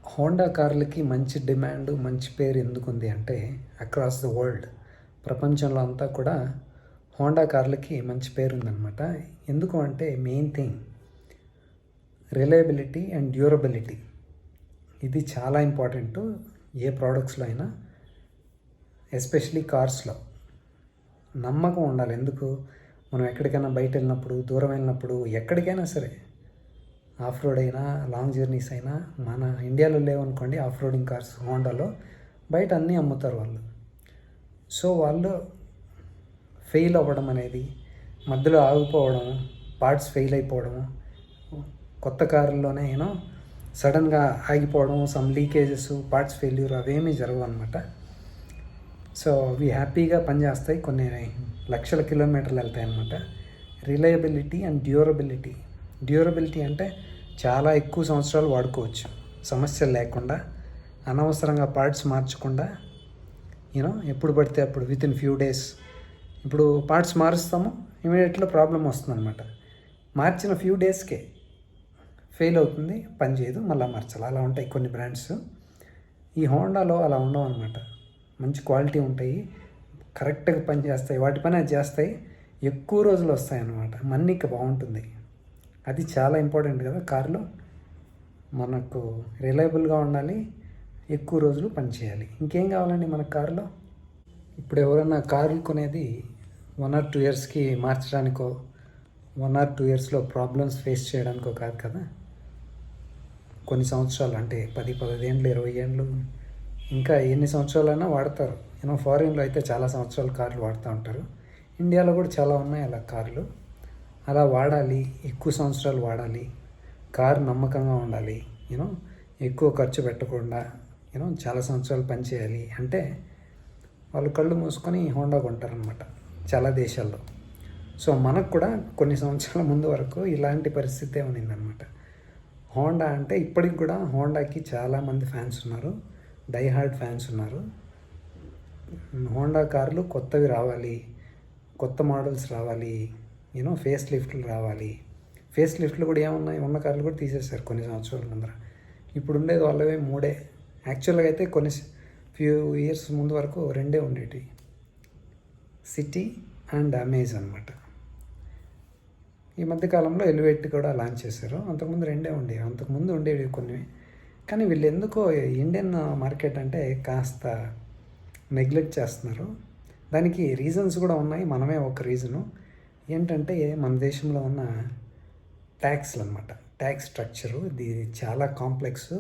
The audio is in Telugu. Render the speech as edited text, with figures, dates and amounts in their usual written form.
హోండా కార్లకి మంచి డిమాండ్, మంచి పేరు ఎందుకుంది అంటే అక్రాస్ ద వరల్డ్ ప్రపంచంలో అంతా కూడా హోండా కార్లకి మంచి పేరు ఉందన్నమాట. ఎందుకు అంటే main thing reliability and durability. ఇది చాలా ఇంపార్టెంట్ ఏ ప్రోడక్ట్స్లో అయినా, ఎస్పెషలీ కార్స్లో. నమ్మకం ఉండాలి. ఎందుకు? మనం ఎక్కడికైనా బయట వెళ్ళినప్పుడు, దూరం వెళ్ళినప్పుడు, ఎక్కడికైనా సరే, ఆఫ్ రోడ్ అయినా, లాంగ్ జర్నీస్ అయినా, మన ఇండియాలో లేవనుకోండి ఆఫ్ రోడింగ్ కార్స్ హోండాలో, బయట అన్నీ అమ్ముతారు వాళ్ళు. సో వాళ్ళు ఫెయిల్ అవ్వడం అనేది, మధ్యలో ఆగిపోవడం, పార్ట్స్ ఫెయిల్ అయిపోవడం, కొత్త కారుల్లోనే సడన్గా ఆగిపోవడం, సమ్ లీకేజెస్, పార్ట్స్ ఫెయిల్యూర్ అవేమీ జరగవు అనమాట. సో అవి హ్యాపీగా పనిచేస్తాయి, కొన్ని లక్షల కిలోమీటర్లు వెళ్తాయి అన్నమాట. రిలయబిలిటీ అండ్ డ్యూరబిలిటీ అంటే చాలా ఎక్కువ సంవత్సరాలు వాడుకోవచ్చు సమస్యలు లేకుండా, అనవసరంగా పార్ట్స్ మార్చకుండా, ఎప్పుడు పడితే అప్పుడు వితిన్ ఫ్యూ డేస్. ఇప్పుడు పార్ట్స్ మారుస్తాము, ఇమీడియట్గా ప్రాబ్లం వస్తుందన్నమాట. మార్చిన ఫ్యూ డేస్కే ఫెయిల్ అవుతుంది, పని చేయదు, మళ్ళీ మార్చాలి. అలా ఉంటాయి కొన్ని బ్రాండ్స్. ఈ హోండాలో అలా ఉండవు అనమాట. మంచి క్వాలిటీ ఉంటాయి, కరెక్ట్గా పని చేస్తాయి, వాటి పని అది చేస్తాయి, ఎక్కువ రోజులు వస్తాయి అన్నమాట. మన్నిక బాగుంటుంది. అది చాలా ఇంపార్టెంట్ కదా కార్లో. మనకు రిలయబుల్గా ఉండాలి, ఎక్కువ రోజులు పనిచేయాలి. ఇంకేం కావాలండి మన కారులో? ఇప్పుడు ఎవరైనా కార్లు కొనేది 1 or 2 ఇయర్స్కి మార్చడానికో, 1 or 2 ఇయర్స్లో ప్రాబ్లమ్స్ ఫేస్ చేయడానికో కాదు కదా. కొన్ని సంవత్సరాలు అంటే 10-15 ఏళ్ళు, 20 ఏళ్ళు, ఇంకా ఎన్ని సంవత్సరాలైనా వాడతారు. ఫారిన్లో అయితే చాలా సంవత్సరాలు కార్లు వాడుతూ ఉంటారు. ఇండియాలో కూడా చాలా ఉన్నాయి అలా కార్లు. అలా వాడాలి, ఎక్కువ సంవత్సరాలు వాడాలి, కారు నమ్మకంగా ఉండాలి, ఎక్కువ ఖర్చు పెట్టకుండా, చాలా సంవత్సరాలు పనిచేయాలి అంటే వాళ్ళు కళ్ళు మూసుకొని హోండా కొంటారనమాట చాలా దేశాల్లో. సో మనకు కూడా కొన్ని సంవత్సరాల ముందు వరకు ఇలాంటి పరిస్థితే ఉన్నిందనమాట. హోండా అంటే ఇప్పటికి కూడా హోండాకి చాలామంది ఫ్యాన్స్ ఉన్నారు, డై హార్డ్ ఫ్యాన్స్ ఉన్నారు. హోండా కార్లు కొత్తవి రావాలి, కొత్త మోడల్స్ రావాలి, ఫేస్ లిఫ్ట్లు రావాలి. ఫేస్ లిఫ్ట్లు కూడా ఏమున్నాయి, ఉన్న కార్లు కూడా తీసేశారు కొన్ని సంవత్సరాల ముందర. ఇప్పుడు ఉండేది వాళ్ళవే 3. యాక్చువల్గా అయితే కొన్ని ఫ్యూ ఇయర్స్ ముందు వరకు 2 ఉండేవి, సిటీ అండ్ అమేజ్ అనమాట. ఈ మధ్యకాలంలో ఎలివేట్ కూడా లాంచ్ చేశారు. అంతకుముందు 2 ఉండేవి, అంతకుముందు ఉండేవి కొన్ని. కానీ వీళ్ళు ఎందుకో ఇండియన్ మార్కెట్ అంటే కాస్త నెగ్లెక్ట్ చేస్తున్నారు. దానికి రీజన్స్ కూడా ఉన్నాయి, మనమే ఒక రీజను. ఏంటంటే మన దేశంలో ఉన్న ట్యాక్స్లు అనమాట, ట్యాక్స్ స్ట్రక్చరు. ఇది చాలా కాంప్లెక్స్.